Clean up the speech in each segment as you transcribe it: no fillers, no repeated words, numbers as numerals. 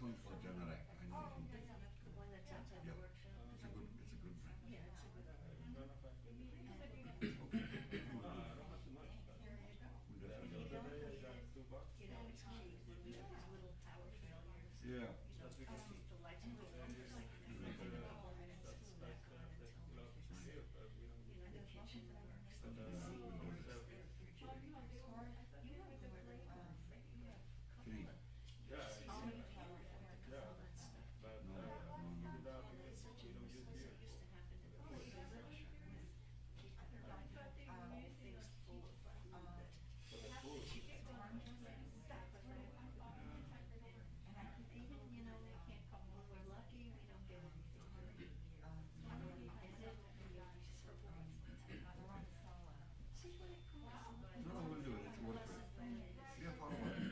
one for Generac. I know who they are. The one that's outside the Yeah. workshop? It's a good brand. Yeah, it's a good brand. Okay. We'll definitely do that. You know, it's key when we have these little power failures. Yeah. You know, the lights will go on for like a couple of minutes, it's back on until we fix it. You know, the kitchen works, the AC works, the refrigerator works. You have more than one thing, you have a couple of, all the power failures, all that stuff. No. And it's such a nuisance. It used to happen in the restaurant with people things full of food that she gets on. And even, you know, when we're lucky, we don't get anything dirty. And then we surprise. See what it costs? No, we'll do it. It's worth it. Yeah, how about it?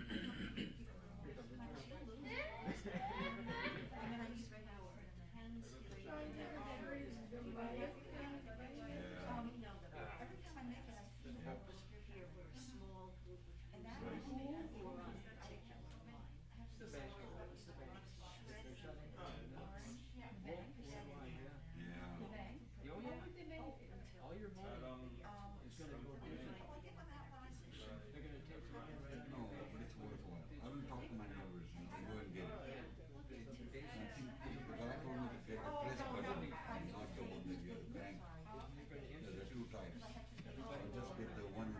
And then I spray power and the hands, you know, every time I make it, I feel here we're a small group of people who are on a particular line. Yeah. All your money is going to go to they're going to take from you right No, but it's worthwhile. I will talk to my neighbors and I'll go and get it. I think the guy told me to get the press button, not the one that you have to bank. There are two types. I'll just get the one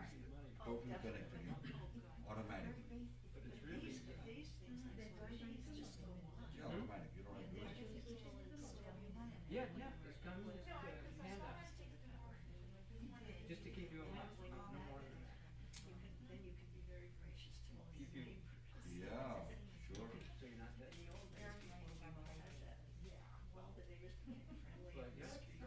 totally connected, automatic. These things, these just go on. Yeah, automatic. You don't have to do it. Yeah, it's coming with hand up. Just to keep you alive, no more than that. Then you can be very gracious to all your Keep you- neighbors. Yeah, sure. So you're not dead. The old days, people had that well-behaved, friendly But yeah, streets.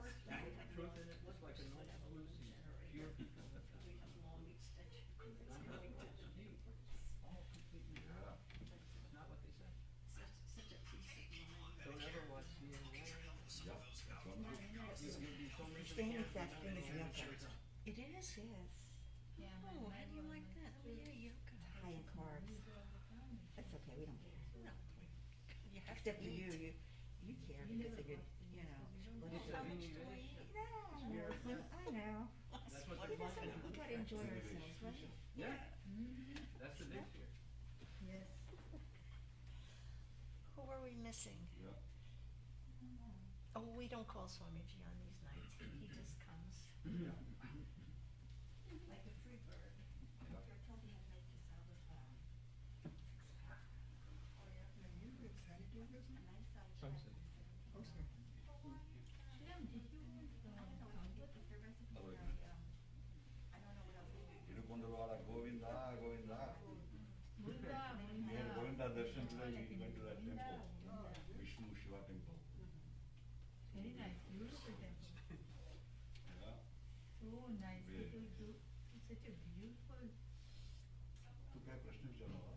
truth in it was like a nice blue sea, pure people. We have long extensions. It's I'm not going to touching you, it's all completely Yeah. it's not what they say. such a peace of mind. Don't ever watch CNN. Yeah, that's one good. You'll be so miserable. Same exact thing as yoga. It is? Yes. Oh, how do you like that? Oh, yeah, yoga. High in carbs. That's okay, we don't care. No. You have Except to for eat. you care because of your, you know. It's How a much mini do I village. eat? I know. That's what We the fun is. gotta enjoy ourselves, right? Yeah, that's the big fear. Yes. Who are we missing? Yeah. Oh, we don't call Swamiji on these nights. He just comes Yeah. like a free bird. Yeah. Tirukondavala Govinda, Govinda. We had Govinda darshan today, we went to that temple, Vishnu Shiva temple. Very nice, beautiful temple. Yeah. So nice. Really? People do such a beautiful. तू क्या प्रश्न विचार रहा?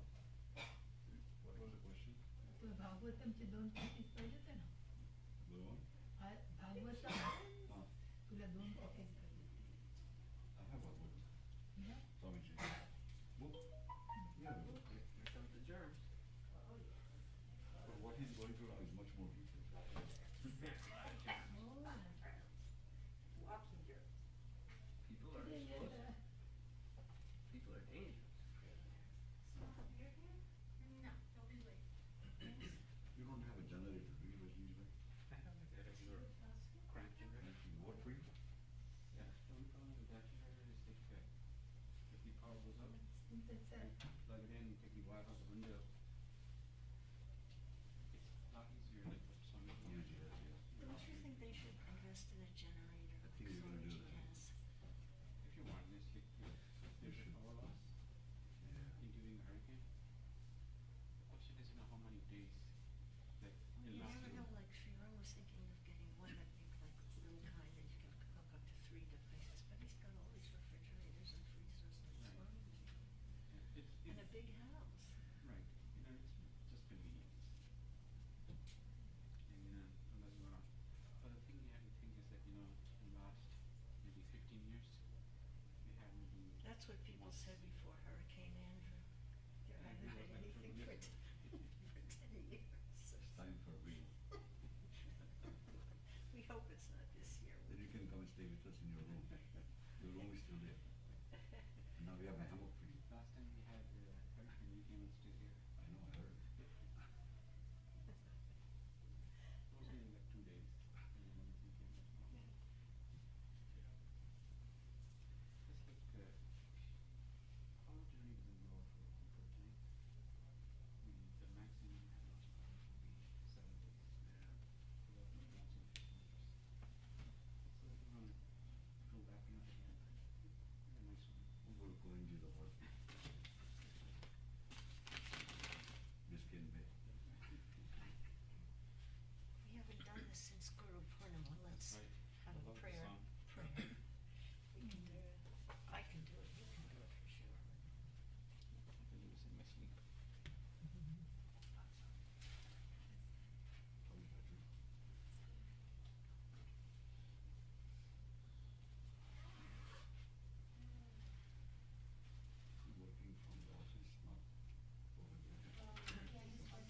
What was the question? तो भागवतमचे 2 package पाहिजे होते ना? Bhagavan? Bhagavatam हाँ, तुला 2 पॅकेज पाहिजे. I have a book. Yeah. Swamiji. Book? Yeah, book. Here comes the germs. But what he's going through now is much more detailed. Oh. People are explosive. People are dangerous. You don't have a generator, do you, Rajneesh bhai? I have a regular crank generator. Can you work for you? Yeah, the only problem with that generator is if the power goes up, That's you plug it in, you take the wire out the window. It's a lot easier than what some of them Easier, yeah. Don't you think they should invest in a generator? I think you're gonna do Swamiji that. has. If you want this, there's a should. power loss Yeah. during a hurricane. The question is, how many days that it You lasts. never know, like Shriram was thinking of getting one, I think, like little kind that you can hook up to 3 devices, but he's got all these refrigerators and freezers and Right. Swamiji. Yeah, And a big house. Right, it's just convenience. And unless you wanna, but the thing you have to think is that, in the last maybe 15 years, we haven't been. That's what people said before Hurricane Andrew. There hadn't been anything for 10 years. hope it's not this year. Then you can come and stay with us in your room. Your room is still there. And now we have a hammock for you. Last time we had hurricane, you came and stayed here. I know, I heard. Mostly in like 2 days. And then everything came back normal. Just like, how much do you need in your for a good night? I mean, the maximum I have lost power will be 7 days. Yeah. So that was maximum 15 years. So if you want to go back in it again, a nice one. वो कोई नहीं दबा जिसके में We haven't done this since Guru Purnima. Let's Right. have I a love the prayer. song. Prayer. We can do it. I can do it. You can do it for sure. I can do this in my sleep. working from the office, not over there.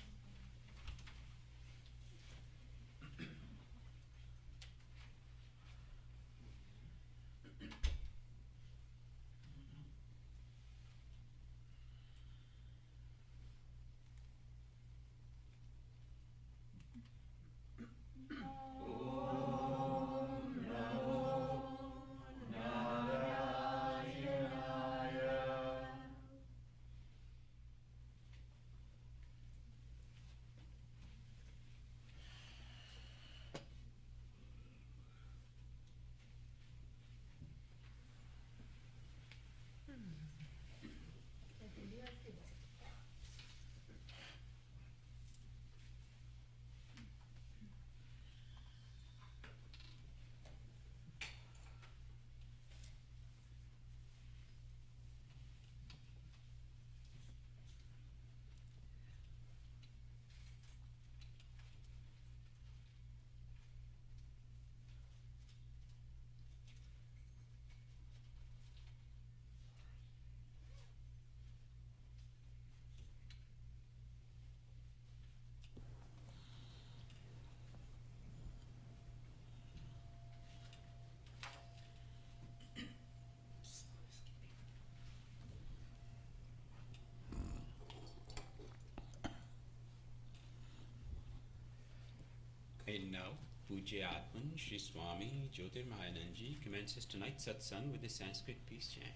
And now, Pujya Atman Shri Swami Jyotirmayananda commences tonight's satsang with the Sanskrit peace chant.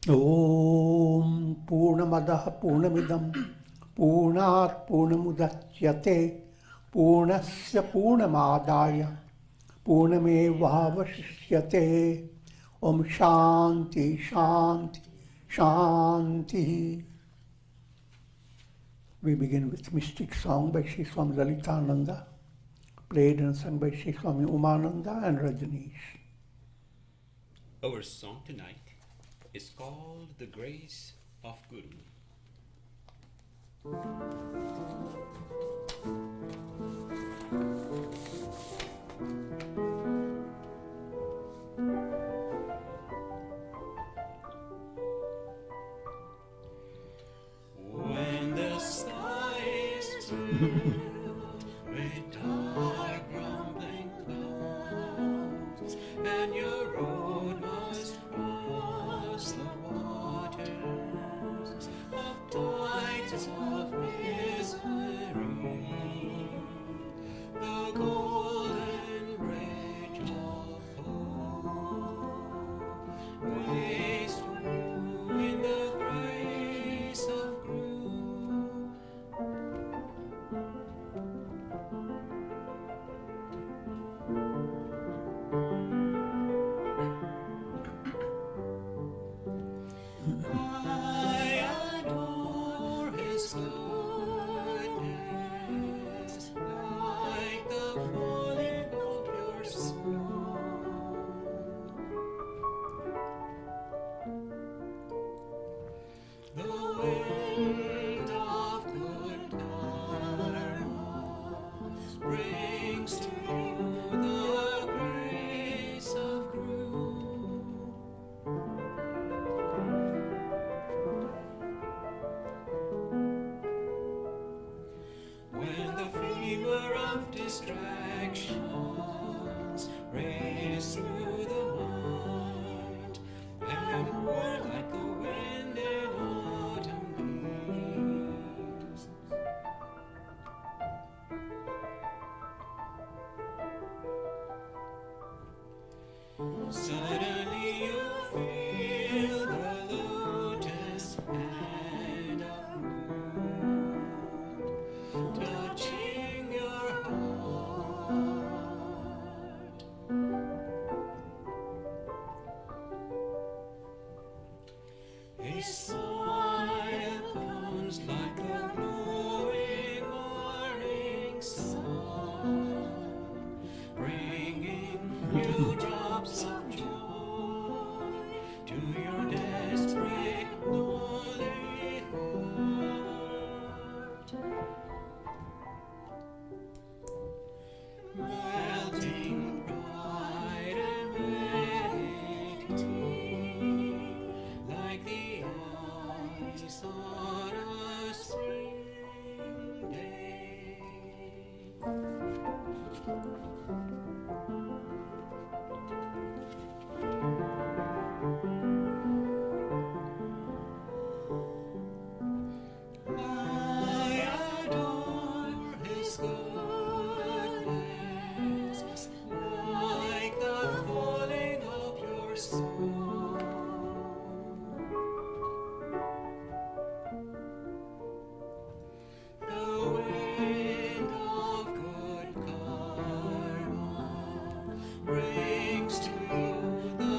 Om Purnamadaha Purnamidam Purnat Purnamudachyate Purnasya Purnamadaya Purnamevavashishyate Om Shanti Shanti Shanti. We begin with mystic song by Sri Swami Lalitananda, played and sung by Sri Swami Umananda and Rajneesh. Our song tonight is called The Grace of Guru. When the sky is filled with dark rumbling clouds, and your road must cross the waters of tides of misery, pierce through the heart and pour like the wind in autumn leaves. Suddenly you feel the lotus hand of moon touching your heart. A smile comes like the glowing morning sun, bringing new drops of joy to your desperate, lonely heart. Melting pride and vanity, like the ice on a spring day. I adore His goodness, like the falling of your soul. The wind of good karma brings to you the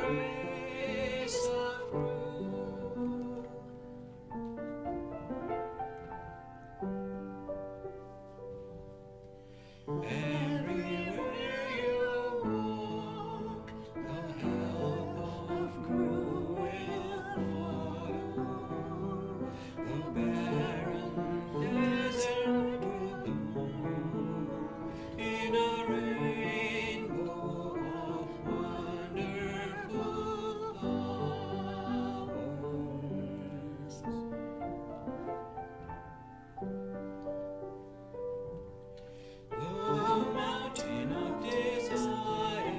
grace of growth. Everywhere you walk, the help of Guru will follow. The barren desert will bloom in a rainbow of wonderful flowers. The mountain of desire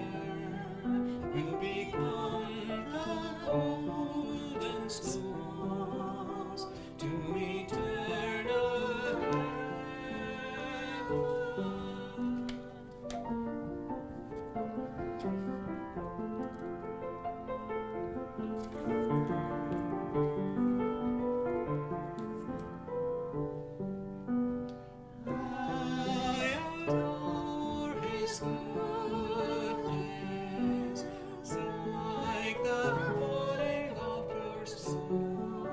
will become the golden stones to eternal heaven. I adore His goodness, like the falling of your soul.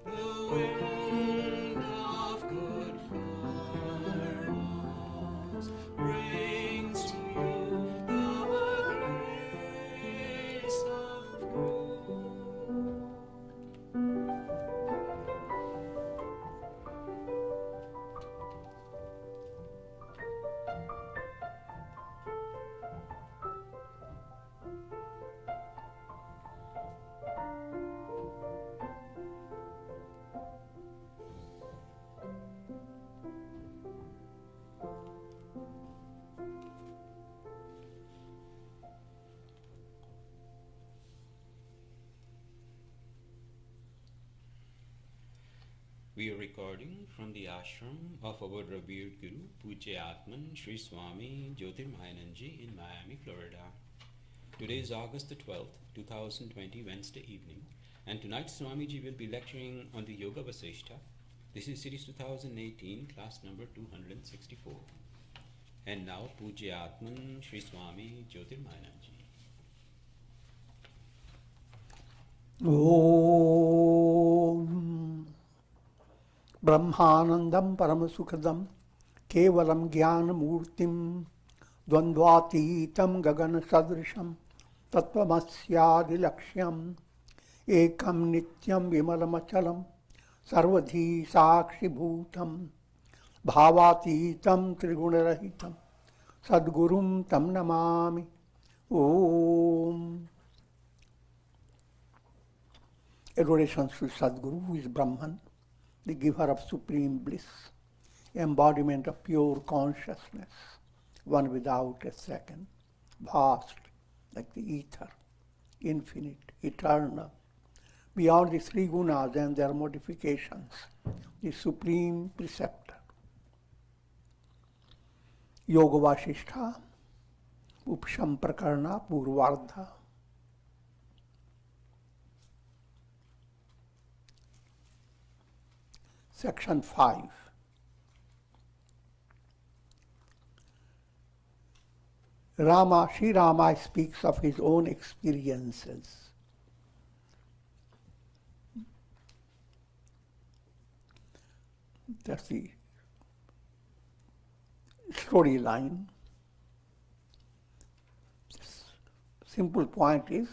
The wind of good karmas brings to you the grace of growth. We are recording from the ashram of our revered Guru, Pujya Atman Sri Swami Jyotirmayananda in Miami, Florida. Today is August the 12th, 2020, Wednesday evening, and tonight Swamiji will be lecturing on the Yoga Vasistha. This is series 2018, class number 264. And now Pujya Atman Sri Swami Jyotirmayananda. Om Brahmanandam Paramasukadam Kevalam Jnanamurtim Dvandvatitam Gagana Sadrisham Tattvamasyadilaksham Ekam Nityam Vimalamachalam Sarvadhi Sakshi Bhutam Bhavatitam Trigunarahitam Sadgurum Tam Namami. Om. Adorations to Sadguru, who is Brahman, the giver of supreme bliss, embodiment of pure consciousness, one without a second, vast like the ether, infinite, eternal, beyond the three gunas and their modifications, the supreme preceptor. Yoga Vasistha, Upsham Prakarana, Purvardha. Section 5. Sri Rama speaks of his own experiences. That's the storyline. Simple point is,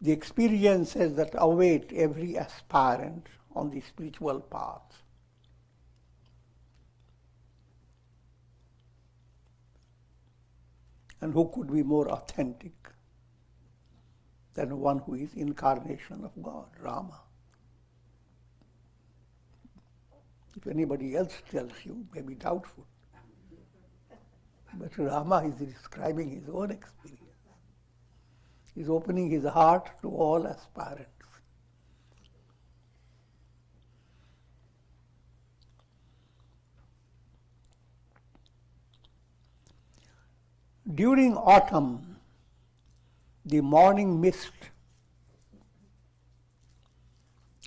the experiences that await every aspirant on the spiritual path. And who could be more authentic than one who is incarnation of God, Rama? If anybody else tells you, may be doubtful. But Rama is describing his own experience. He's opening his heart to all aspirants. During autumn, the morning mist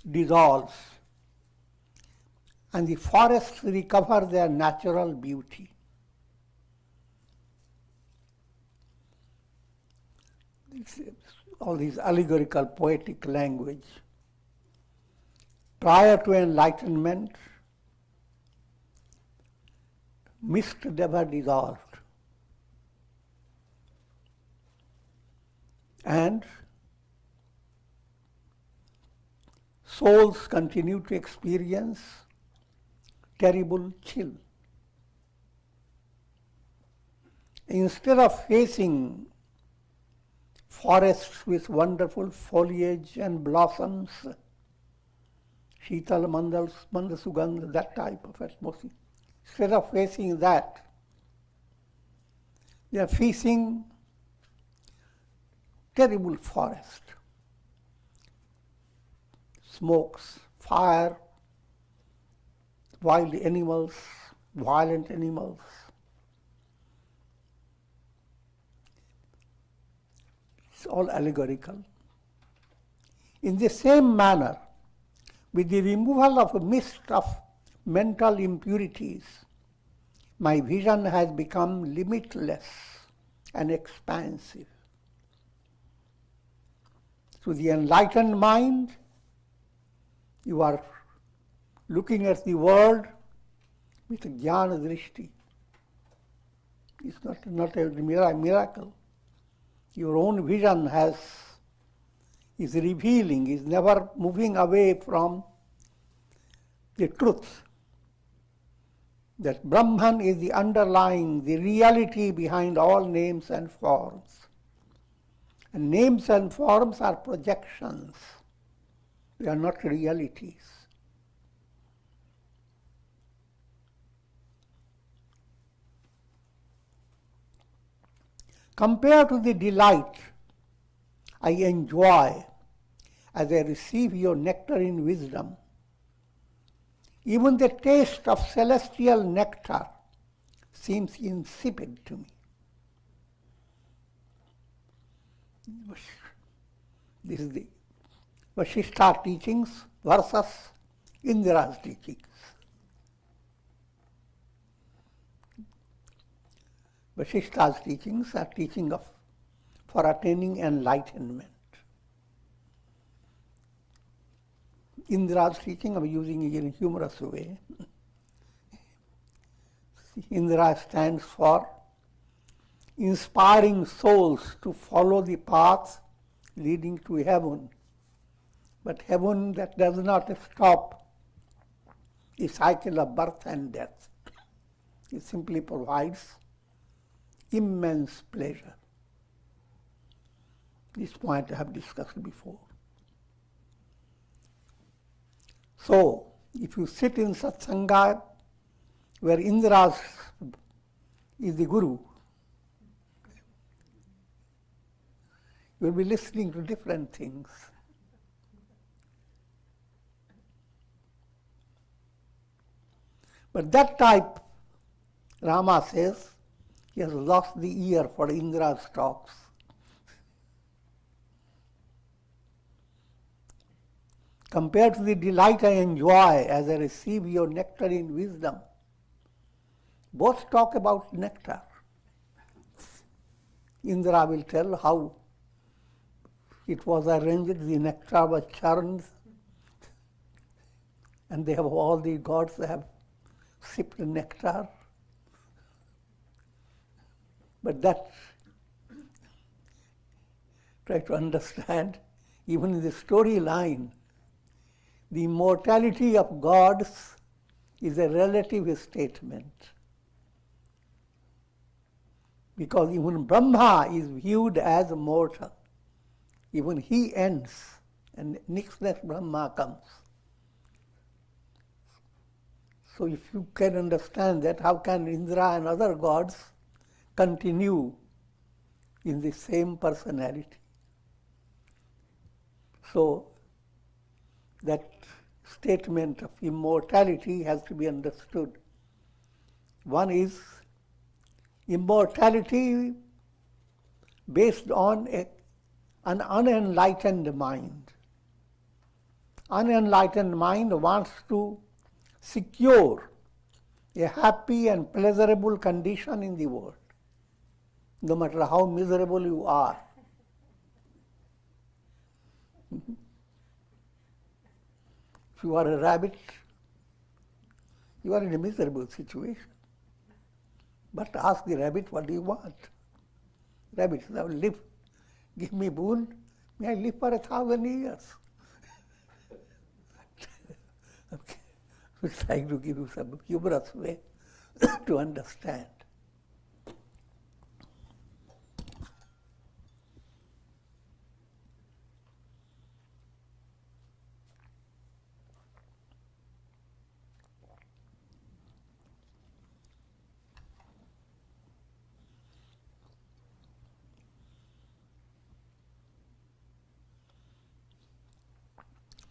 dissolves and the forests recover their natural beauty. All these allegorical, poetic language. Prior to enlightenment, mist never dissolved. And souls continue to experience terrible chill. Instead of facing forests with wonderful foliage and blossoms, Sheetal Manda Sugandha, that type of atmosphere, instead of facing that, they are facing terrible forest, smokes, fire, wild animals, violent animals. It's all allegorical. In the same manner, with the removal of a mist of mental impurities, my vision has become limitless and expansive. To the enlightened mind, you are looking at the world with jnana drishti. It's not a miracle. Your own vision is revealing, is never moving away from the truth. That Brahman is the underlying, the reality behind all names and forms. And names and forms are projections. They are not realities. Compared to the delight I enjoy as I receive your nectarine wisdom, even the taste of celestial nectar seems insipid to me. This is the Vasistha teachings versus Indra's teachings. Vasistha's teachings are teaching for attaining enlightenment. Indra's teaching, I'm using it in a humorous way. Indra stands for inspiring souls to follow the path leading to heaven. But heaven that does not stop the cycle of birth and death. It simply provides immense pleasure. This point I have discussed before. So, if you sit in satsanga where Indra is the guru, you will be listening to different things. But that type, Rama says, he has lost the ear for Indra's talks. Compared to the delight I enjoy as I receive your nectar in wisdom, both talk about nectar. Indra will tell how it was arranged, the nectar was churned, and they have all the gods have sipped nectar. But that, try to understand, even in the storyline, the immortality of gods is a relative statement. Because even Brahma is viewed as mortal. Even he ends, and next Brahma comes. So if you can understand that, how can Indra and other gods continue in the same personality? So that statement of immortality has to be understood. One is immortality based on an unenlightened mind. Unenlightened mind wants to secure a happy and pleasurable condition in the world, no matter how miserable you are. If you are a rabbit, you are in a miserable situation. But ask the rabbit, what do you want? Rabbit says, I will live. Give me boon, may I live for 1,000 years. Okay. I'm trying to give you some humorous way to understand.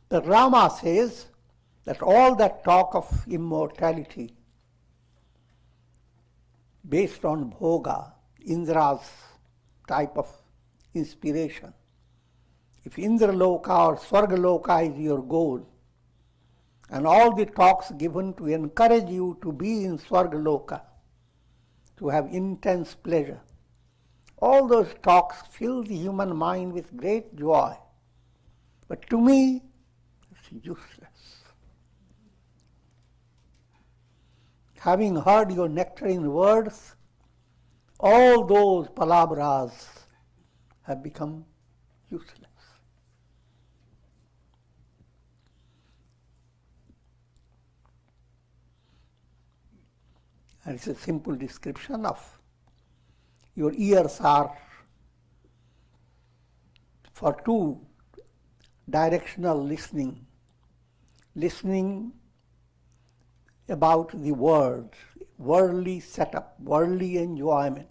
The Rama says that all that talk of immortality based on bhoga, Indra's type of inspiration. If Indraloka or Swargaloka is your goal, and all the talks given to encourage you to be in Swargaloka, to have intense pleasure, all those talks fill the human mind with great joy. But to me, it's useless. Having heard your nectarine words, all those palabras have become useless. And it's a simple description of your ears are for two directional listening. Listening about the world, worldly setup, worldly enjoyment.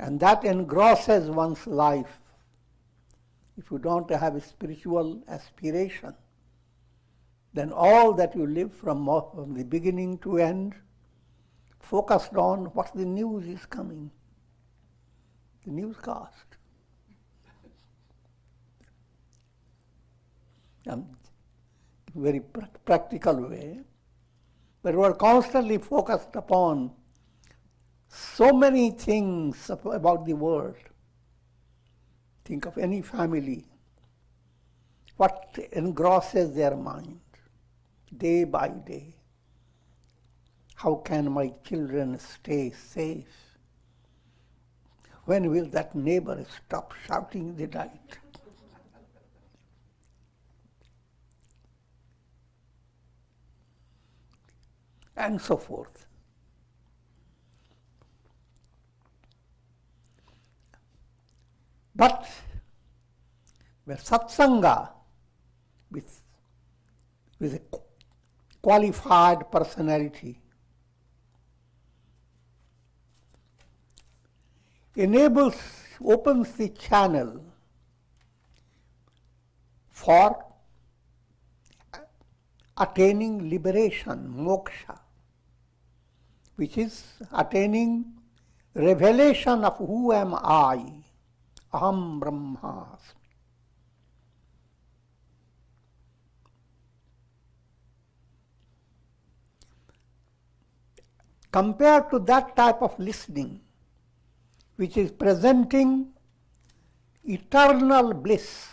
And that engrosses one's life. If you don't have a spiritual aspiration, then all that you live from the beginning to end, focused on what the news is coming, the newscast. Very practical way, but we are constantly focused upon so many things about the world. Think of any family, what engrosses their mind day by day. How can my children stay safe? When will that neighbor stop shouting in the night? And so forth. But where satsanga with a qualified personality, opens the channel for attaining liberation, moksha, which is attaining revelation of who am I, aham brahmasmi. Compared to that type of listening, which is presenting eternal bliss,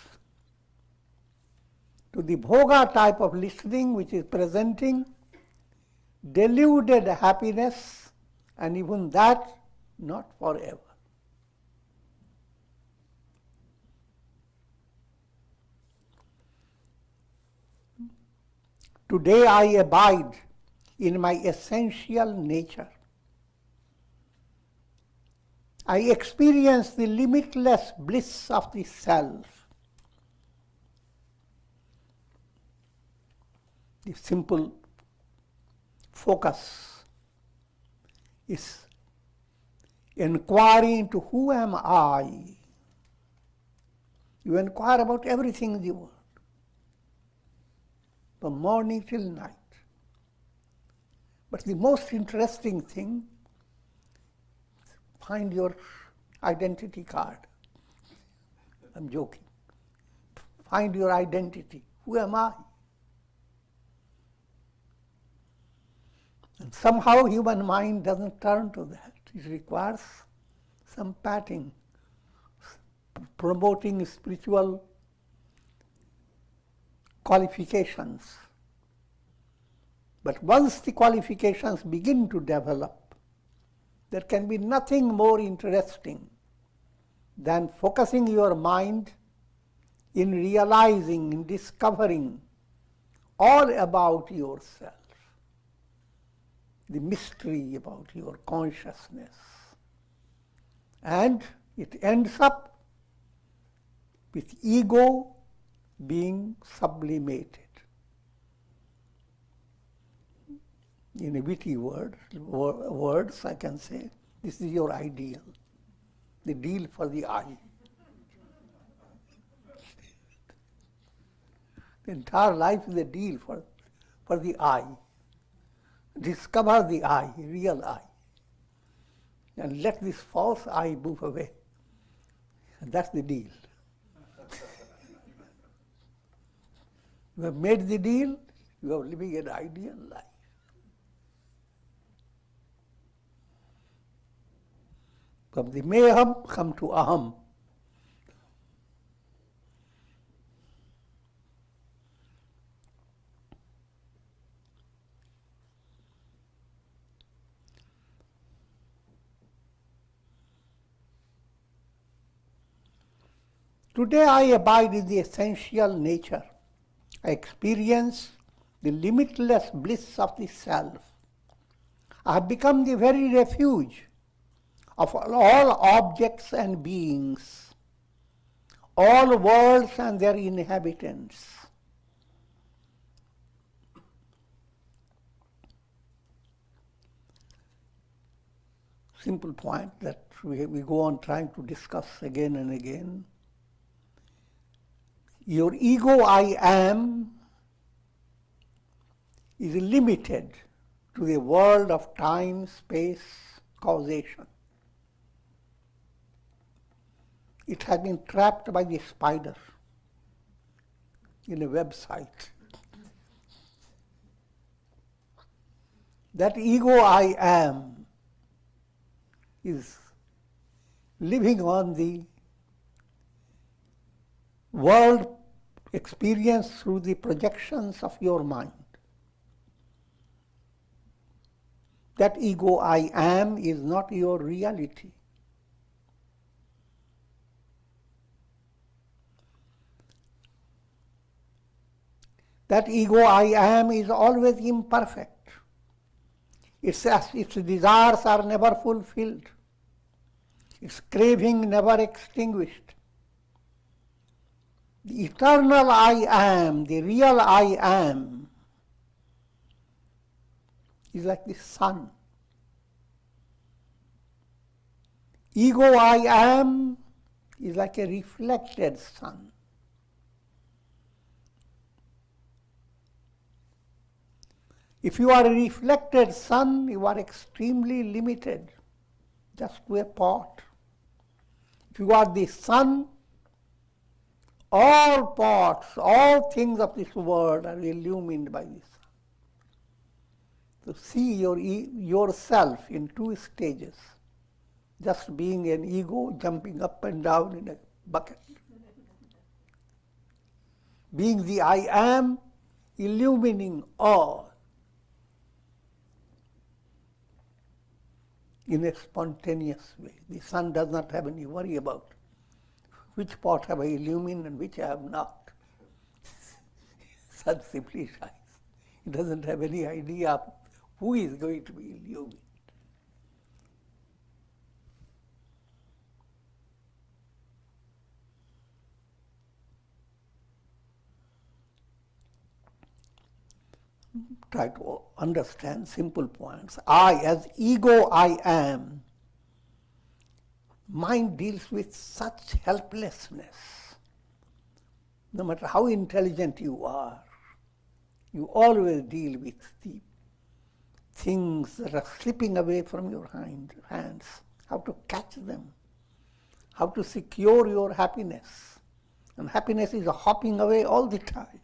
to the bhoga type of listening, which is presenting deluded happiness, and even that not forever. Today I abide in my essential nature. I experience the limitless bliss of the self. The simple focus is inquiry into who am I. You inquire about everything in the world, from morning till night. But the most interesting thing, find your identity card. I'm joking. Find your identity. Who am I? And somehow human mind doesn't turn to that. It requires some patting, promoting spiritual qualifications. But once the qualifications begin to develop, there can be nothing more interesting than focusing your mind in realizing, in discovering all about yourself, the mystery about your consciousness. And it ends up with ego being sublimated. In a witty words, I can say, this is your ideal, the deal for the eye. The entire life is a deal for the eye. Discover the I, real I, and let this false I move away. And that's the deal. You have made the deal, you are living an ideal life. From the meham, come to aham. Today I abide in the essential nature. I experience the limitless bliss of the self. I have become the very refuge of all objects and beings, all worlds and their inhabitants. Simple point that we go on trying to discuss again and again. Your ego I am is limited to the world of time, space, causation. It has been trapped by the spider in a website. That ego I am is living on the world experience through the projections of your mind. That ego I am is not your reality. That ego I am is always imperfect. Its desires are never fulfilled. Its craving never extinguished. The eternal I am, the real I am, is like the sun. Ego I am is like a reflected sun. If you are a reflected sun, you are extremely limited, just to a pot. If you are the sun, all pots, all things of this world are illumined by the sun. So see yourself in two stages, just being an ego jumping up and down in a bucket. Being the I am, illumining all in a spontaneous way. The sun does not have any worry about which pot have I illumined and which I have not. Sun simply shines. It doesn't have any idea of who is going to be illumined. Try to understand simple points. I, as ego I am, mind deals with such helplessness. No matter how intelligent you are, you always deal with the things that are slipping away from your hands, how to catch them, how to secure your happiness. And happiness is hopping away all the time.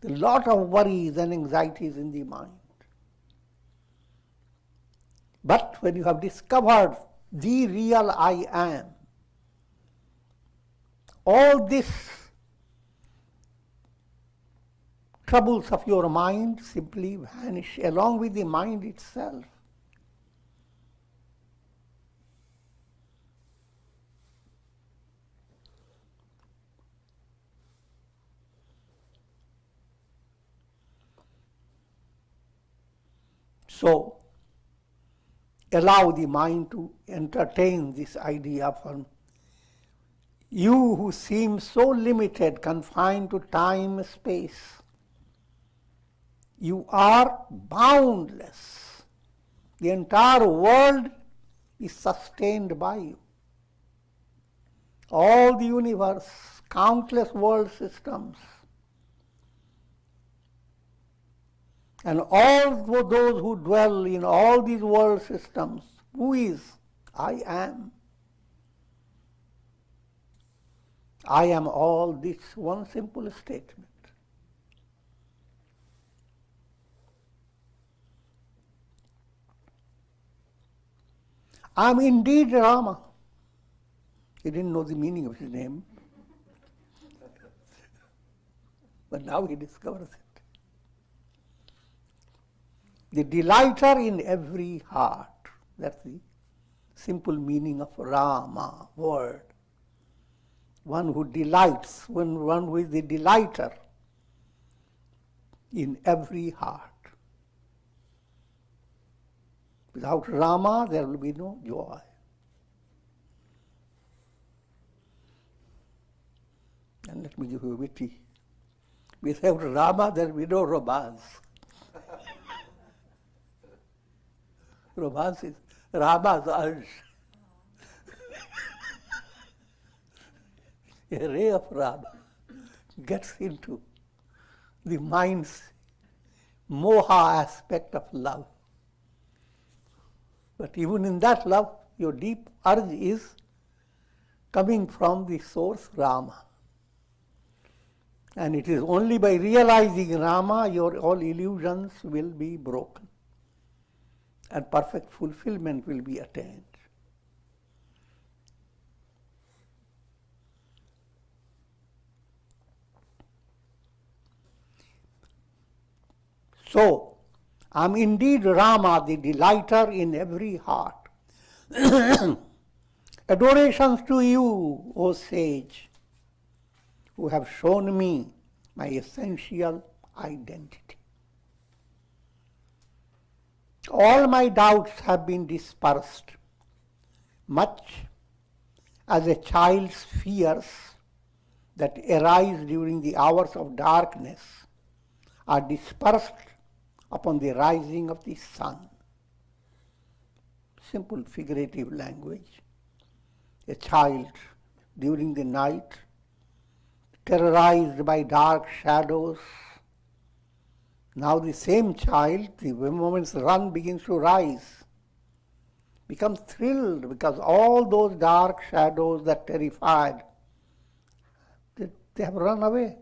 A lot of worries and anxieties in the mind. But when you have discovered the real I am, all these troubles of your mind simply vanish along with the mind itself. So, allow the mind to entertain this idea of you who seem so limited, confined to time, space. You are boundless. The entire world is sustained by you. All the universe, countless world systems, and all those who dwell in all these world systems, who is I am? I am all this, one simple statement. I am indeed Rama. He didn't know the meaning of his name, but now he discovers it. The delighter in every heart. That's the simple meaning of Rama word. One who delights, one who is the delighter in every heart. Without Rama, there will be no joy. And let me give you a witty. Without Rama, there will be no romance. Romance is Rama's urge. A ray of Rama gets into the mind's moha aspect of love. But even in that love, your deep urge is coming from the source Rama. And it is only by realizing Rama your all illusions will be broken and perfect fulfillment will be attained. So, I am indeed Rama, the delighter in every heart. Adorations to you, O sage, who have shown me my essential identity. All my doubts have been dispersed, much as a child's fears that arise during the hours of darkness are dispersed upon the rising of the sun. Simple figurative language. A child during the night, terrorized by dark shadows. Now the same child, the moment the sun begins to rise, becomes thrilled because all those dark shadows that terrified, they have run away.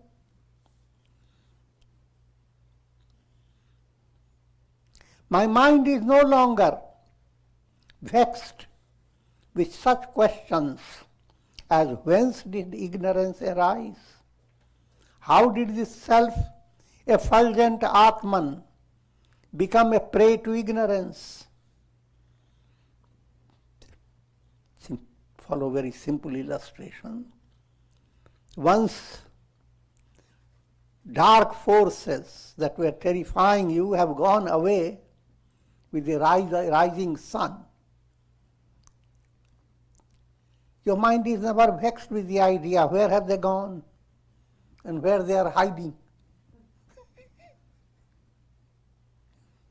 My mind is no longer vexed with such questions as whence did ignorance arise? How did this self-effulgent Atman become a prey to ignorance? Follow very simple illustration. Once dark forces that were terrifying you have gone away with the rising sun. Your mind is never vexed with the idea, where have they gone and where they are hiding.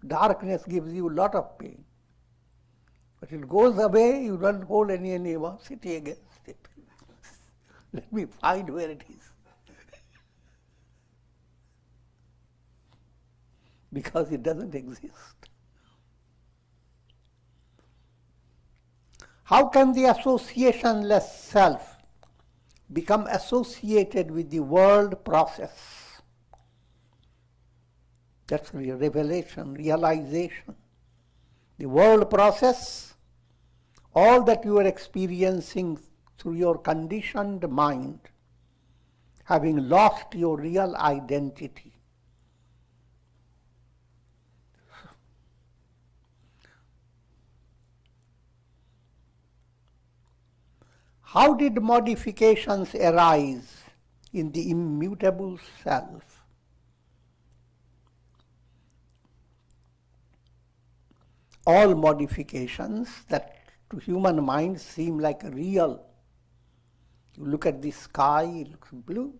Darkness gives you a lot of pain. But it goes away, you don't hold any animosity against it. Let me find where it is. Because it doesn't exist. How can the associationless self become associated with the world process? That's revelation, realization. The world process, all that you are experiencing through your conditioned mind, having lost your real identity. How did modifications arise in the immutable self? All modifications that to human mind seem like real. You look at the sky, it looks blue.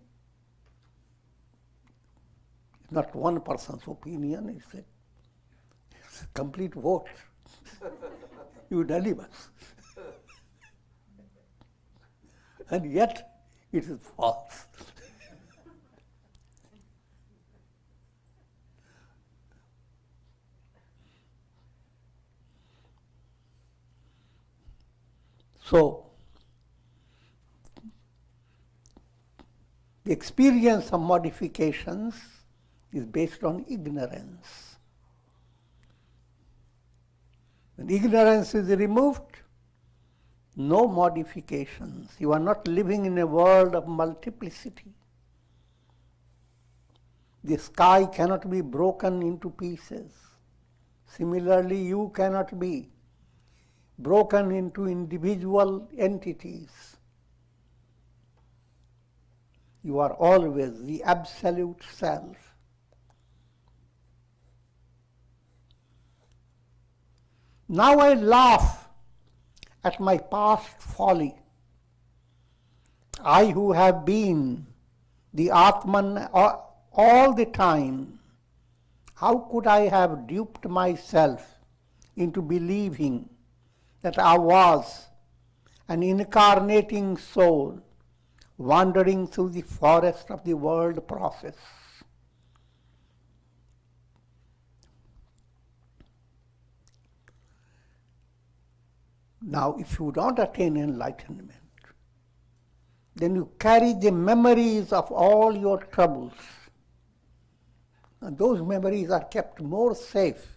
It's not one person's opinion, it's a complete vote. Unanimous. And yet it is false. So, the experience of modifications is based on ignorance. When ignorance is removed, no modifications. You are not living in a world of multiplicity. The sky cannot be broken into pieces. Similarly, you cannot be broken into individual entities. You are always the absolute self. Now I laugh at my past folly. I who have been the Atman all the time, how could I have duped myself into believing that I was an incarnating soul wandering through the forest of the world process? Now, if you don't attain enlightenment, then you carry the memories of all your troubles. And those memories are kept more safe,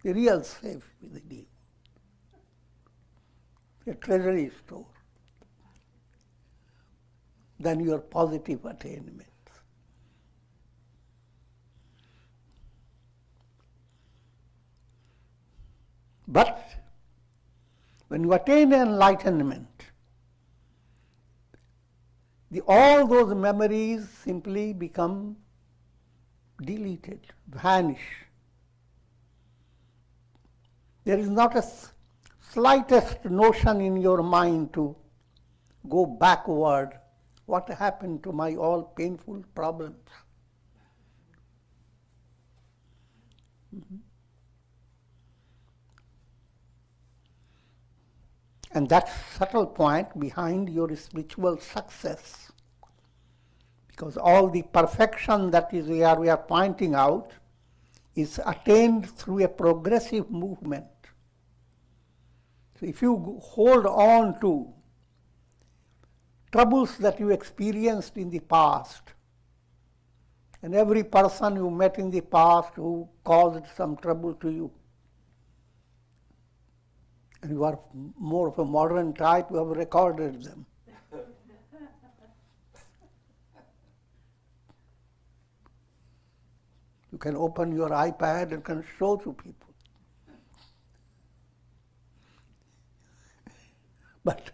the real safe within you, a treasury store, than your positive attainments. But when you attain enlightenment, all those memories simply become deleted, vanish. There is not a slightest notion in your mind to go backward. What happened to my all painful problems? And that's subtle point behind your spiritual success. Because all the perfection that is we are pointing out is attained through a progressive movement. So if you hold on to troubles that you experienced in the past, and every person you met in the past who caused some trouble to you, and you are more of a modern type, you have recorded them. You can open your iPad and can show to people. But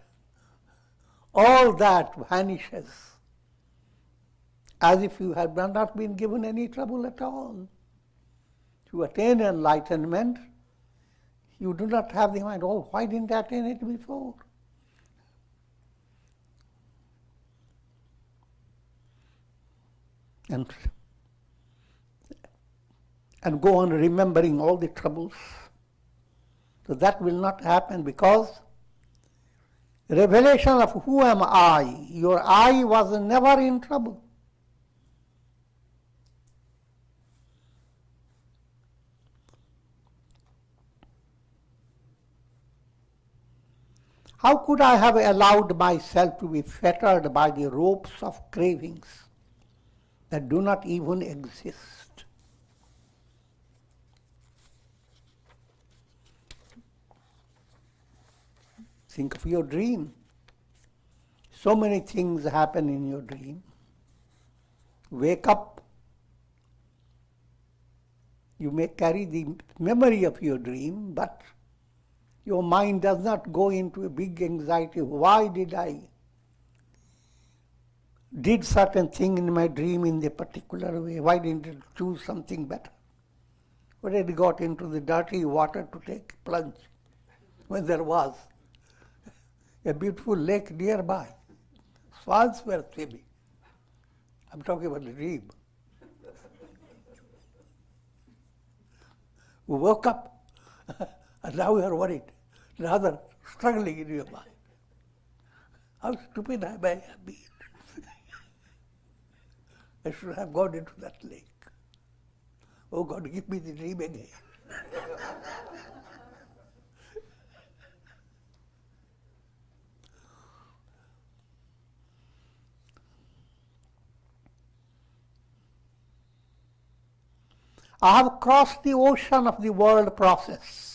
all that vanishes as if you had not been given any trouble at all. To attain enlightenment, you do not have the mind, oh, why didn't I attain it before? And go on remembering all the troubles. So that will not happen because revelation of who am I, your I was never in trouble. How could I have allowed myself to be fettered by the ropes of cravings that do not even exist? Think of your dream. So many things happen in your dream. Wake up. You may carry the memory of your dream, but your mind does not go into a big anxiety. Why did I did certain thing in my dream in the particular way? Why didn't I choose something better? Why did I got into the dirty water to take a plunge when there was a beautiful lake nearby? Swans were swimming. I'm talking about the dream. We woke up and now we are worried, rather struggling in your mind. How stupid I may have been. I should have gone into that lake. Oh God, give me the dream again. I have crossed the ocean of the world process.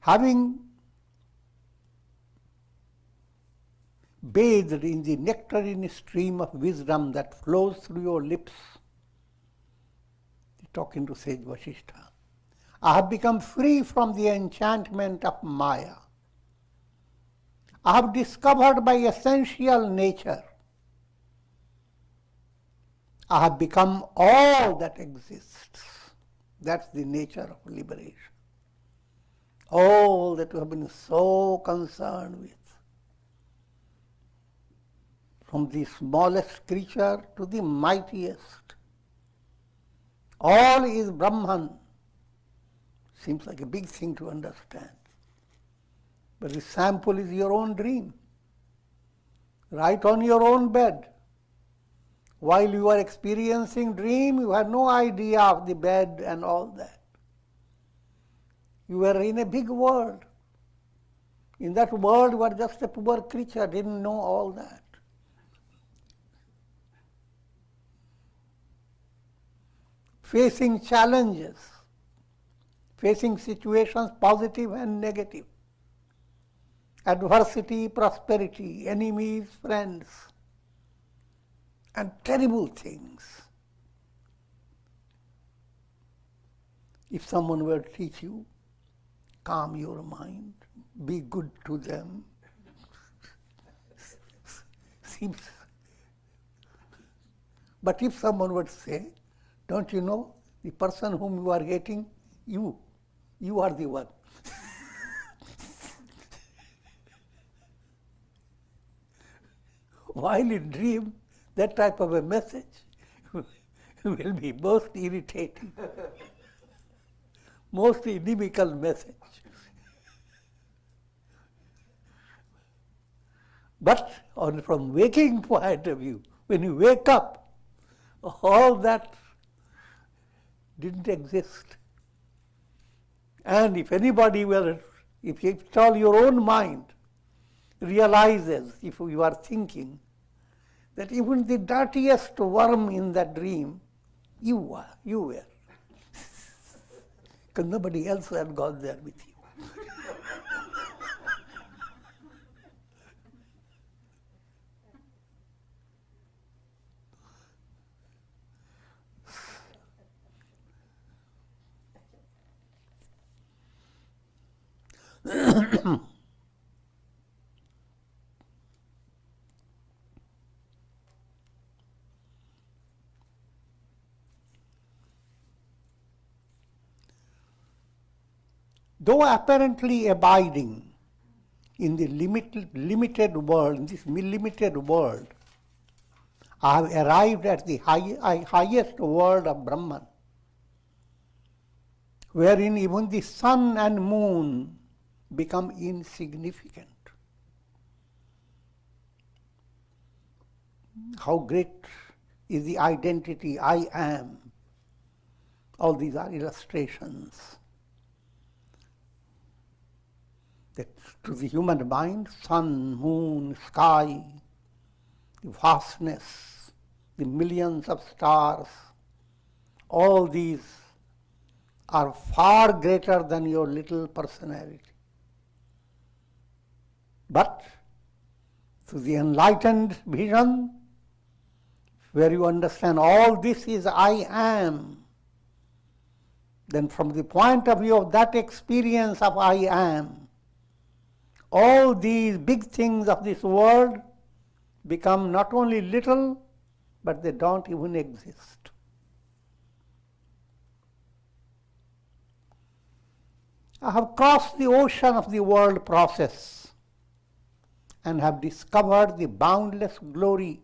Having bathed in the nectarine stream of wisdom that flows through your lips, talking to sage Vasistha, I have become free from the enchantment of Maya. I have discovered my essential nature. I have become all that exists. That's the nature of liberation. All that we have been so concerned with. From the smallest creature to the mightiest. All is Brahman. Seems like a big thing to understand. But the sample is your own dream. Right on your own bed. While you are experiencing dream, you had no idea of the bed and all that. You were in a big world. In that world, you were just a poor creature, didn't know all that. Facing challenges, facing situations positive and negative, adversity, prosperity, enemies, friends, and terrible things. If someone were to teach you, calm your mind, be good to them, seems. But if someone would say, don't you know, the person whom you are hating, you You are the one. While in dream, that type of a message will be most irritating, most inimical message. But from waking point of view, when you wake up, all that didn't exist. And if anybody will, if at all your own mind realizes, if you are thinking, that even the dirtiest worm in that dream, you were. Because nobody else had gone there with you. Though apparently abiding in the limited world, in this limited world, I have arrived at the highest world of Brahman, wherein even the sun and moon become insignificant. How great is the identity I am. All these are illustrations. That to the human mind, sun, moon, sky, the vastness, the millions of stars, all these are far greater than your little personality. But to the enlightened vision, where you understand all this is I am, then from the point of view of that experience of I am, all these big things of this world become not only little, but they don't even exist. I have crossed the ocean of the world process and have discovered the boundless glory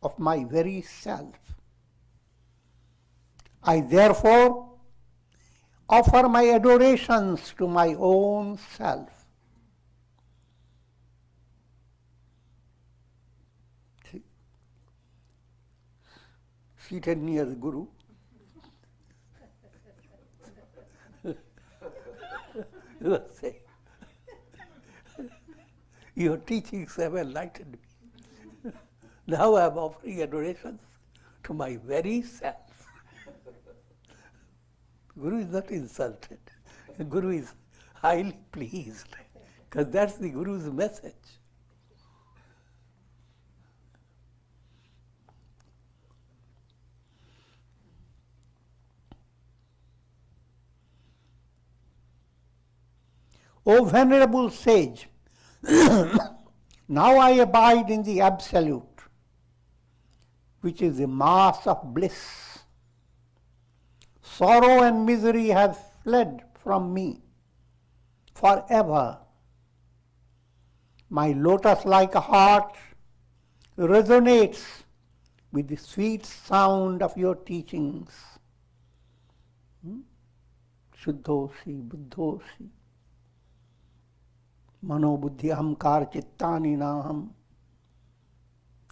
of my very self. I therefore offer my adorations to my own self. Seated near the Guru, say, your teachings have enlightened me. Now I am offering adorations to my very self. Guru is not insulted. Guru is highly pleased, because that's the Guru's message. O venerable sage, now I abide in the Absolute, which is the mass of bliss. Sorrow and misery have fled from me forever. My lotus-like heart resonates with the sweet sound of your teachings. Shuddhosi, buddhosi. Mano buddhi ahamkar chittani naham.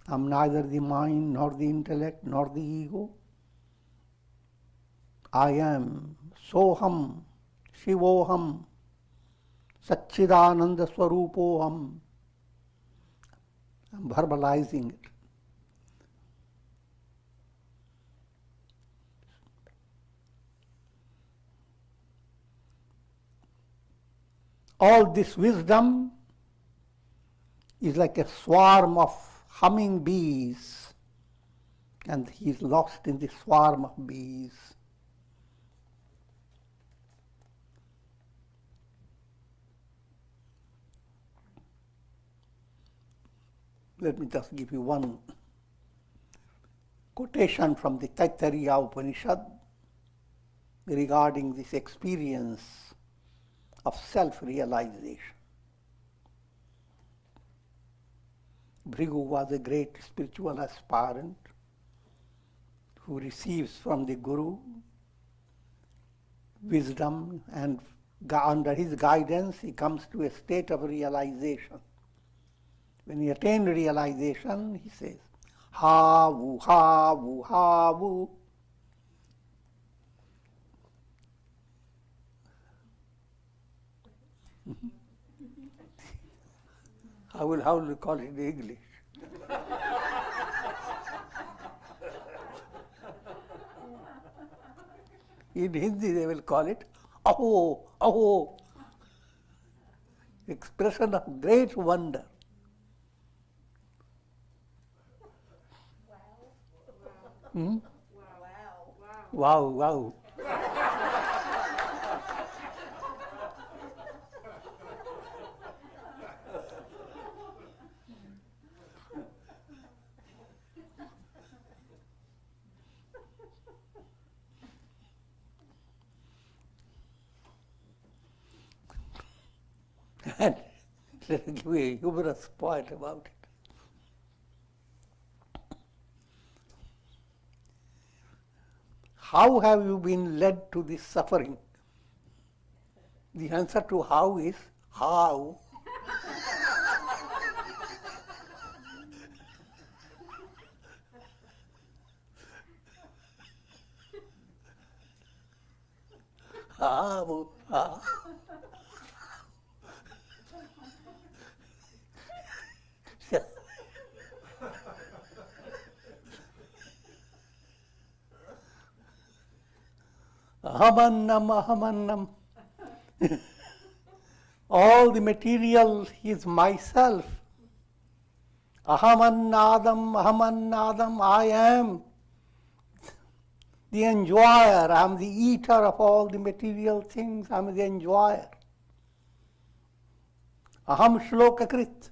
I'm neither the mind, nor the intellect, nor the ego. I am Soham, Shivoham, Satchidananda Swarupoham. I'm verbalizing it. All this wisdom is like a swarm of humming bees, and he is lost in the swarm of bees. Let me just give you one quotation from the Taittiriya Upanishad regarding this experience of self-realization. Bhrigu was a great spiritual aspirant who receives from the Guru wisdom, and under his guidance he comes to a state of realization. When he attained realization, he says, ha wu ha wu ha wu. How will you call it in English? In Hindi they will call it aho, aho. Expression of great wonder. Hmm? Wow, wow. And let me give you a humorous point about it. How have you been led to this suffering? The answer to how is how. How, how. Ahamannam, ahamannam. All the material is myself. Ahamannadam, ahamannadam, I am the enjoyer. I am the eater of all the material things. I am the enjoyer. Aham shlokakrit.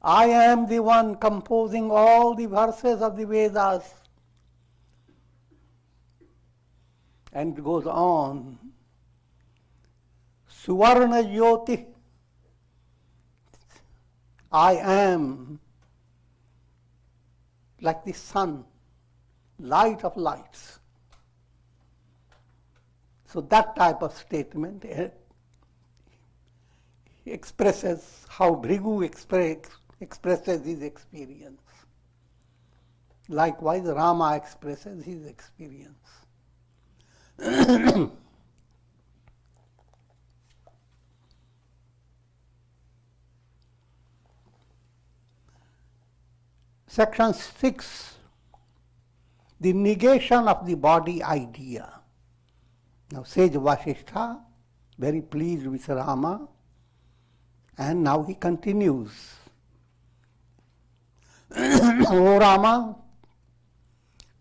I am the one composing all the verses of the Vedas. And it goes on. Suvarna Jyoti. I am like the sun, light of lights. So that type of statement expresses how Bhrigu expresses his experience. Likewise, Rama expresses his experience. Section 6, the negation of the body idea. Now sage Vasistha, very pleased with Rama, and now he continues. O Rama,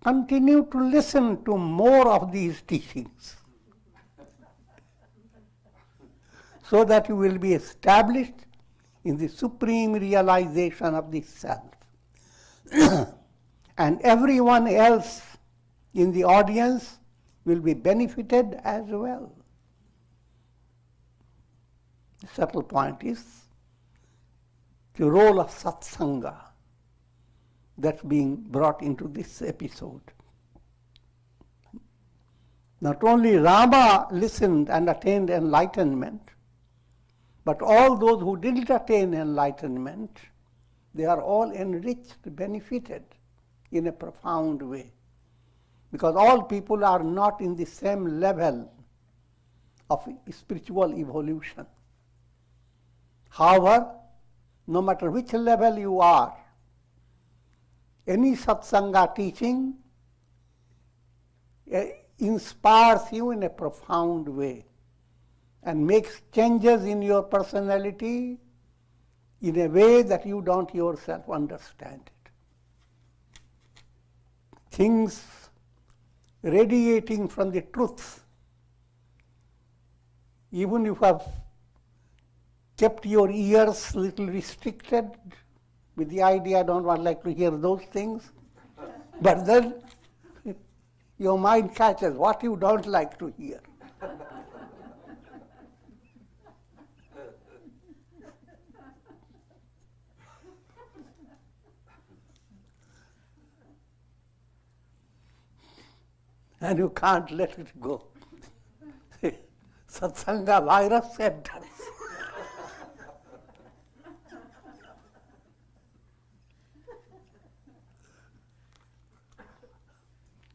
continue to listen to more of these teachings so that you will be established in the supreme realization of the self. And everyone else in the audience will be benefited as well. The subtle point is the role of satsanga that's being brought into this episode. Not only Rama listened and attained enlightenment, but all those who didn't attain enlightenment, they are all enriched, benefited in a profound way. Because all people are not in the same level of spiritual evolution. However, no matter which level you are, any satsanga teaching inspires you in a profound way and makes changes in your personality in a way that you don't yourself understand it. Things radiating from the truth, even if you have kept your ears a little restricted with the idea I don't like to hear those things, but then your mind catches what you don't like to hear. and you can't let it go. Satsanga virus enters.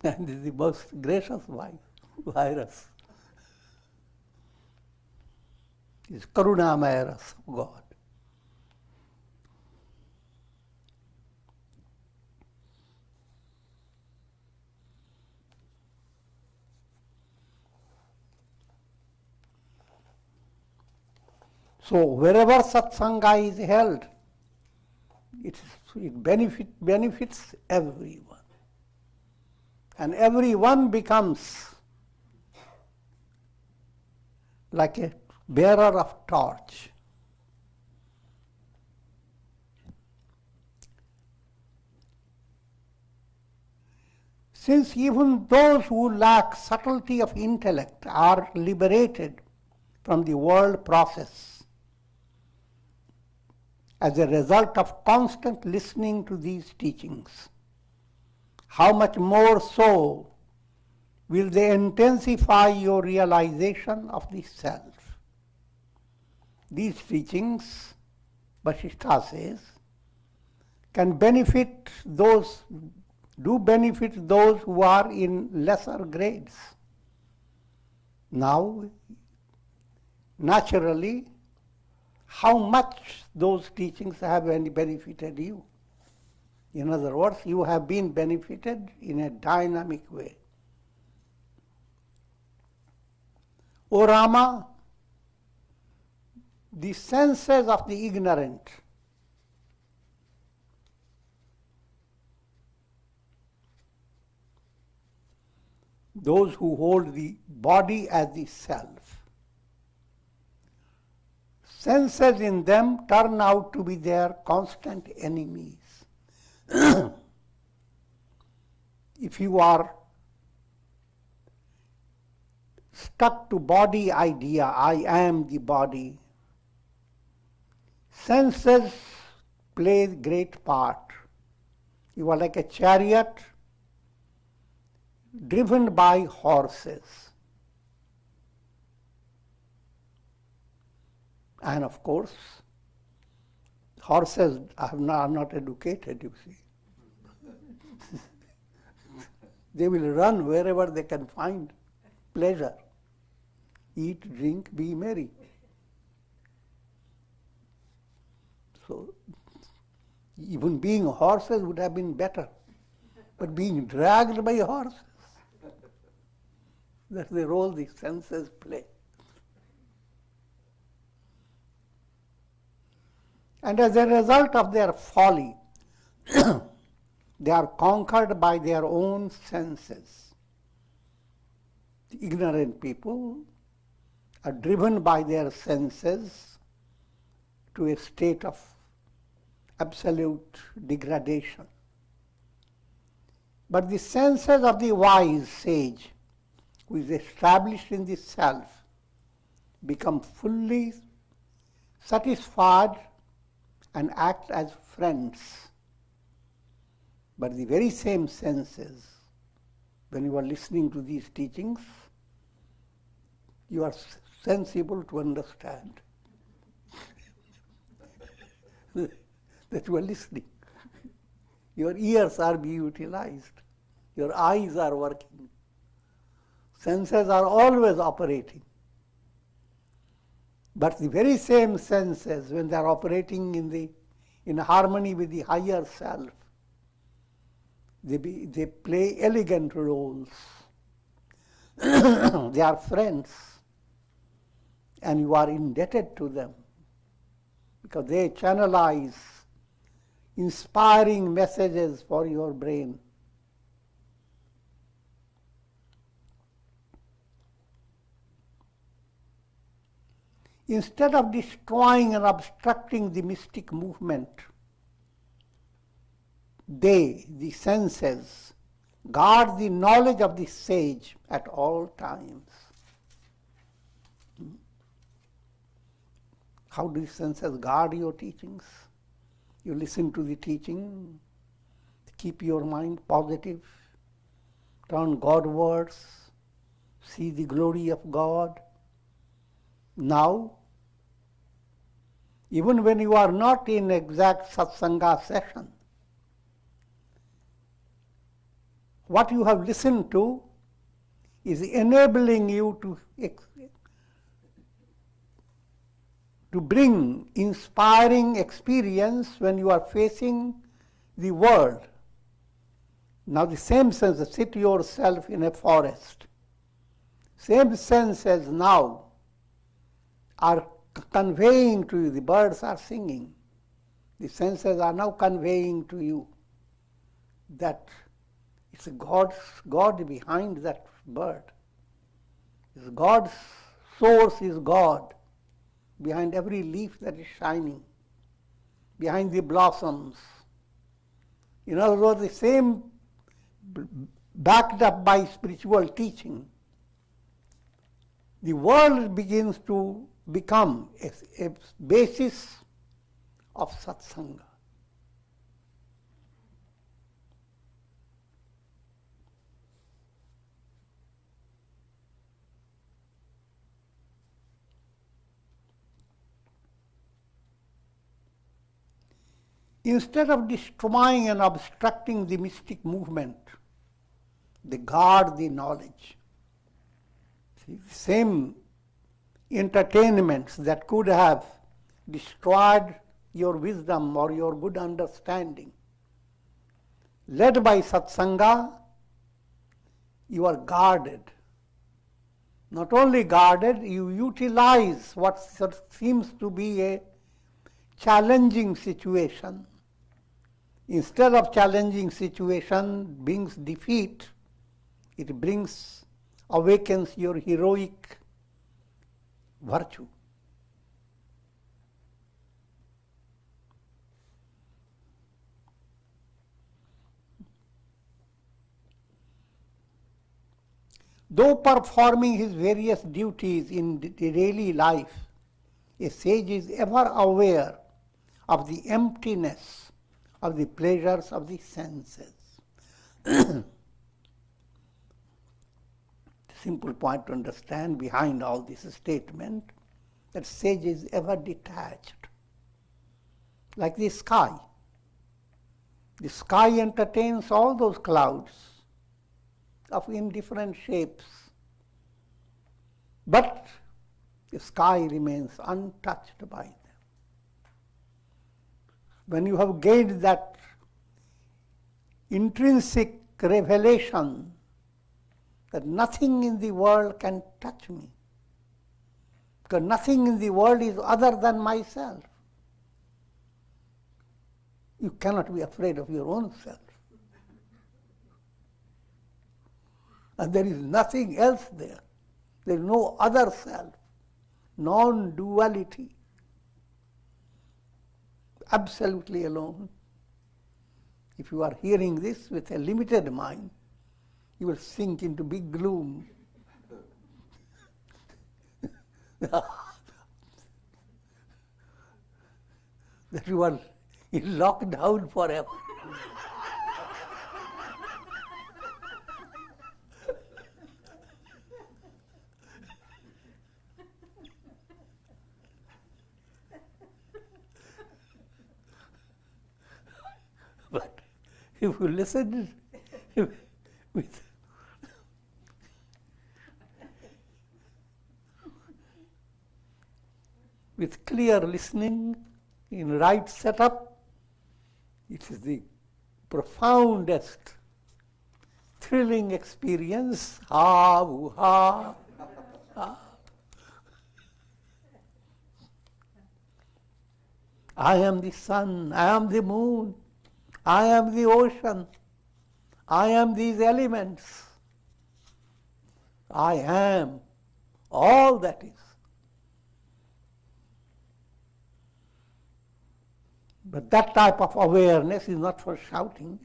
And is the most gracious virus. Is Karunamaya Rasa of God. So wherever satsanga is held, it benefits everyone. And everyone becomes like a bearer of torch. Since even those who lack subtlety of intellect are liberated from the world process as a result of constant listening to these teachings, how much more so will they intensify your realization of the self? These teachings, Vasistha says, do benefit those who are in lesser grades. Now, naturally, how much those teachings have benefited you? In other words, you have been benefited in a dynamic way. O Rama, the senses of the ignorant those who hold the body as the self, senses in them turn out to be their constant enemies. If you are stuck to body idea, I am the body, senses play a great part. You are like a chariot driven by horses. And of course, horses are not educated, you see. They will run wherever they can find pleasure. Eat, drink, be merry. So, even being horses would have been better. But being dragged by horses, that's the role the senses play. And as a result of their folly, they are conquered by their own senses. The ignorant people are driven by their senses to a state of absolute degradation. But the senses of the wise sage, who is established in the self, become fully satisfied and act as friends. But the very same senses, when you are listening to these teachings, you are sensible to understand that you are listening. Your ears are being utilized. Your eyes are working. Senses are always operating. But the very same senses, when they are operating in harmony with the higher self, they play elegant roles. They are friends, and you are indebted to them because they channelize inspiring messages for your brain. Instead of destroying and obstructing the mystic movement, they, the senses, guard the knowledge of the sage at all times. How do the senses guard your teachings? You listen to the teaching, keep your mind positive, turn Godwards, see the glory of God. Now, even when you are not in exact satsanga session, what you have listened to is enabling you to bring inspiring experience when you are facing the world. Now the same sense, sit yourself in a forest. Same sense as now are conveying to you, the birds are singing. The senses are now conveying to you that it's God behind that bird. It's God's source is God behind every leaf that is shining, behind the blossoms. In other words, the same backed up by spiritual teaching. The world begins to become a basis of satsanga. Instead of destroying and obstructing the mystic movement, they guard the knowledge. See, the same entertainments that could have destroyed your wisdom or your good understanding, led by satsanga, you are guarded. Not only guarded, you utilize what seems to be a challenging situation. Instead of challenging situation brings defeat, it awakens your heroic virtue. Though performing his various duties in the daily life, a sage is ever aware of the emptiness of the pleasures of the senses. Simple point to understand behind all this statement, that sage is ever detached. Like the sky. The sky entertains all those clouds of indifferent shapes, but the sky remains untouched by them. When you have gained that intrinsic revelation that nothing in the world can touch me, because nothing in the world is other than myself, you cannot be afraid of your own self. And there is nothing else there. There is no other self, non-duality, absolutely alone. If you are hearing this with a limited mind, you will sink into big gloom. That you are locked down forever. But if you listen with clear listening, in right setup, it is the profoundest, thrilling experience. Ha, woo, ha, ha. I am the sun, I am the moon, I am the ocean, I am these elements. I am all that is. But that type of awareness is not for shouting.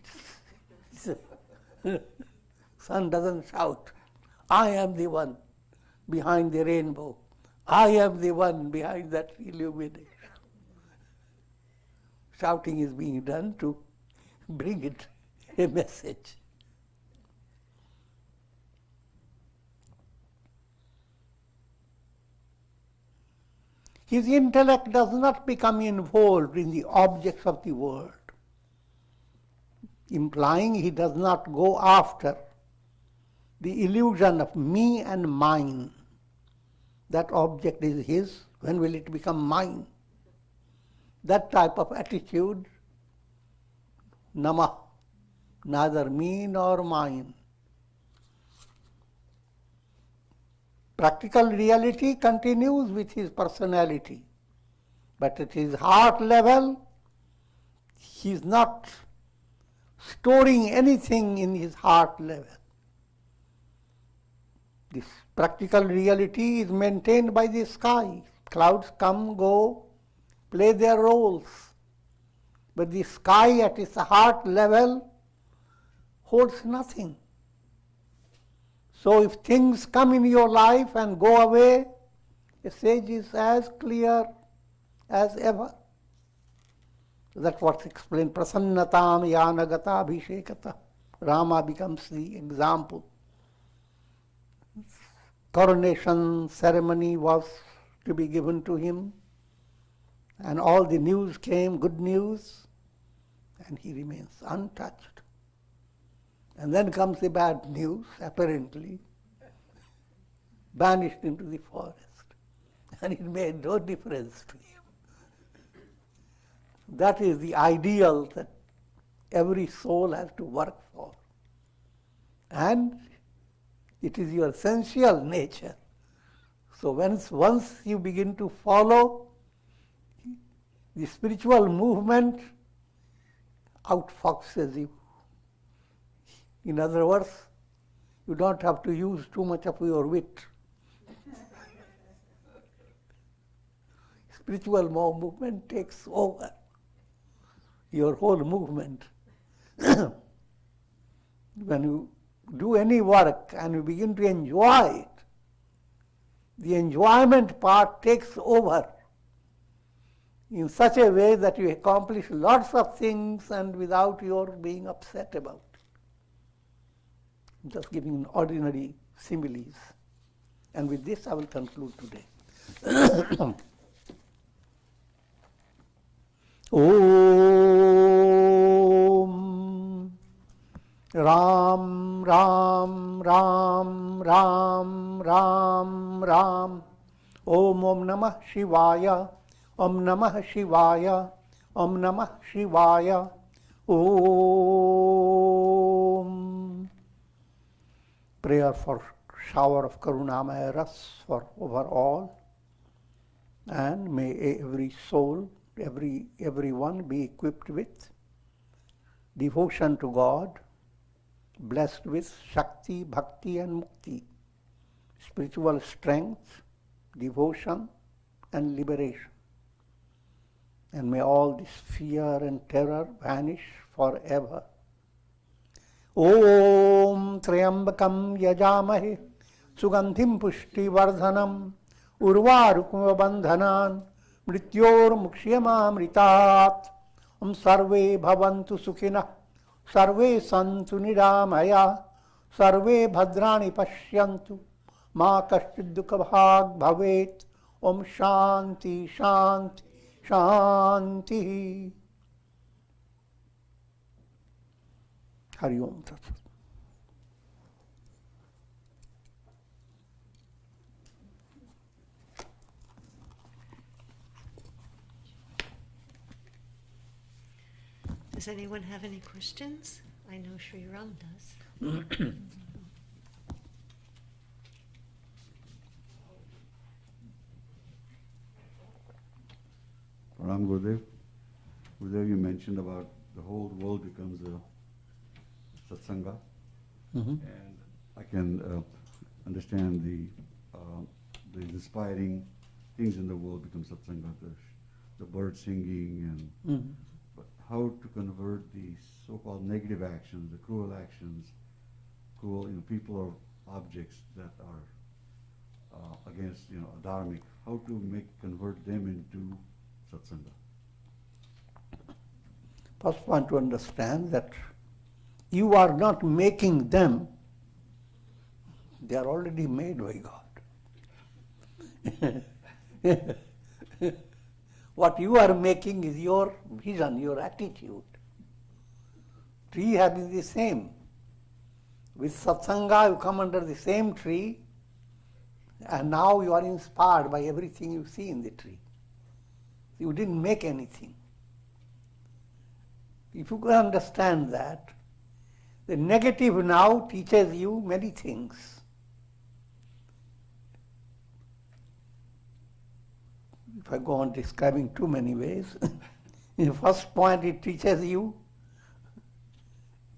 Sun doesn't shout. I am the one behind the rainbow. I am the one behind that illumination. Shouting is being done to bring it a message. His intellect does not become involved in the objects of the world, implying he does not go after the illusion of me and mine. That object is his, when will it become mine? That type of attitude, nama, neither me nor mine. Practical reality continues with his personality, but at his heart level, he is not storing anything in his heart level. This practical reality is maintained by the sky. Clouds come, go, play their roles. But the sky at its heart level holds nothing. So if things come in your life and go away, the sage is as clear as ever. That's what's explained. Prasannatam yanagata abhishekata. Rama becomes the example. Coronation ceremony was to be given to him, and all the news came, good news, and he remains untouched. And then comes the bad news, apparently, banished into the forest, and it made no difference to him. That is the ideal that every soul has to work for. And it is your essential nature. So once you begin to follow the spiritual movement, outfoxes you. In other words, you don't have to use too much of your wit. Spiritual movement takes over your whole movement. When you do any work and you begin to enjoy it, the enjoyment part takes over in such a way that you accomplish lots of things and without your being upset about it. I'm just giving ordinary similes. And with this I will conclude today. Om Ram Ram Ram Ram Ram Ram Om Namah Shivaya Om Namah Shivaya Om Namah Shivaya Om. Prayer for shower of Karunamaya Ras for over all, and may every soul, everyone be equipped with devotion to God, blessed with Shakti, Bhakti and Mukti, spiritual strength, devotion and liberation. And may all this fear and terror vanish forever. Om Triambakam Yajamahe Sugandhim Pushti Vardhanam Urvarukuma Bandhanan Mrityor Mukshyamamritat. Om Sarve Bhavantu Sukhina Sarve Santu Niramaya Sarve Bhadrani Pashyantu Ma Kashchid Dukha Bhag Bhavet. Om Shanti Shanti Shanti. Hari Om Tat Sat. Does anyone have any questions? I know Sri Ram does. Ram Gurudev, Gurudev, you mentioned about the whole world becomes a satsanga, and I can understand the inspiring things in the world become satsanga, the bird singing, and but how to convert the so-called negative actions, the cruel actions, people or objects that are against adharmic, how to convert them into satsanga. First want to understand that you are not making them, they are already made by God. What you are making is your vision, your attitude. Tree has been the same. With satsanga, you come under the same tree, and now you are inspired by everything you see in the tree. You didn't make anything. If you can understand that, the negative now teaches you many things. If I go on describing too many ways, in the first point it teaches you,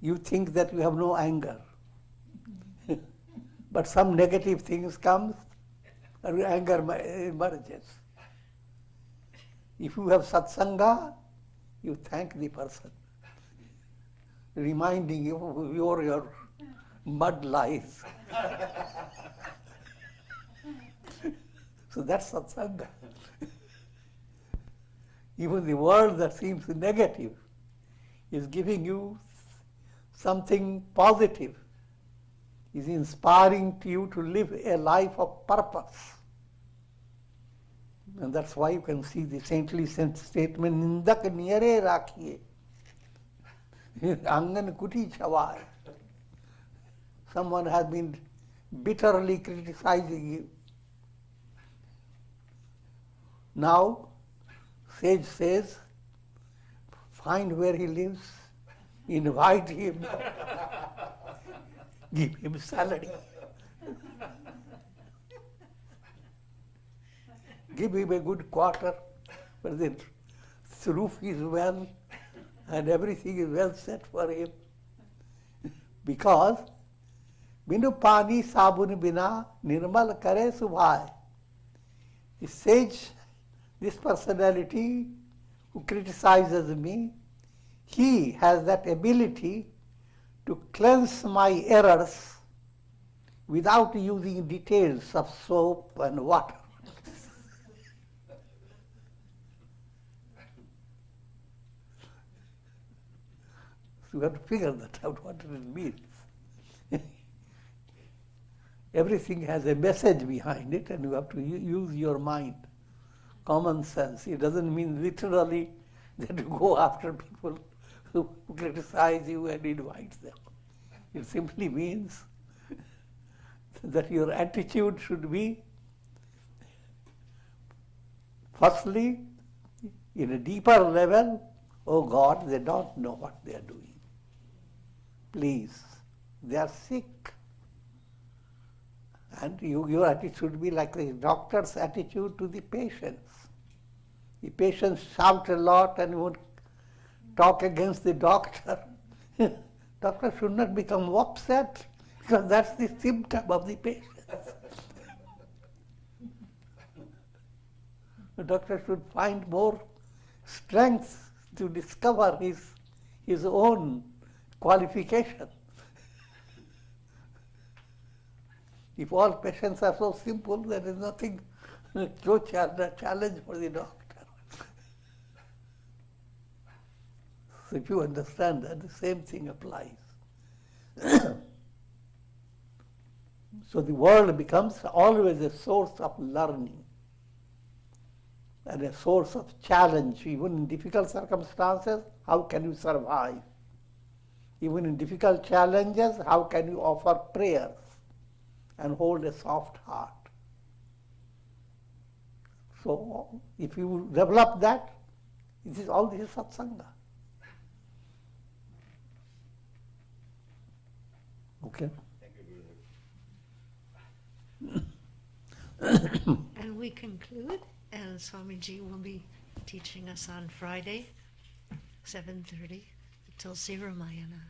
you think that you have no anger. But some negative things come, and anger emerges. If you have satsanga, you thank the person, reminding you of your mud lies. So that's satsanga. Even the world that seems negative is giving you something positive, is inspiring to you to live a life of purpose. And that's why you can see the saintly statement, Nindak niyare rakhiye, Angan kuti chawai. Someone has been bitterly criticizing you. Now, sage says, find where he lives, invite him, give him salary, give him a good quarter, where the roof is well and everything is well set for him. Because Binu pani sabun bina nirmal kare subhai. The sage, this personality who criticizes me, he has that ability to cleanse my errors without using details of soap and water. So you have to figure that out, what it means. Everything has a message behind it, and you have to use your mind, common sense. It doesn't mean literally that you go after people who criticize you and invite them. It simply means that your attitude should be, firstly, in a deeper level, oh God, they don't know what they are doing. Please, they are sick. And your attitude should be like the doctor's attitude to the patients. The patients shout a lot and won't talk against the doctor. Doctor should not become upset, because that's the symptom of the patient. The doctor should find more strength to discover his own qualification. If all patients are so simple, there is nothing, no challenge for the doctor. So if you understand that, the same thing applies. So the world becomes always a source of learning and a source of challenge. Even in difficult circumstances, how can you survive? Even in difficult challenges, how can you offer prayers and hold a soft heart? So, if you develop that, all this is satsanga. Okay? And we conclude, and Swamiji will be teaching us on Friday, 7:30 till Ramayana.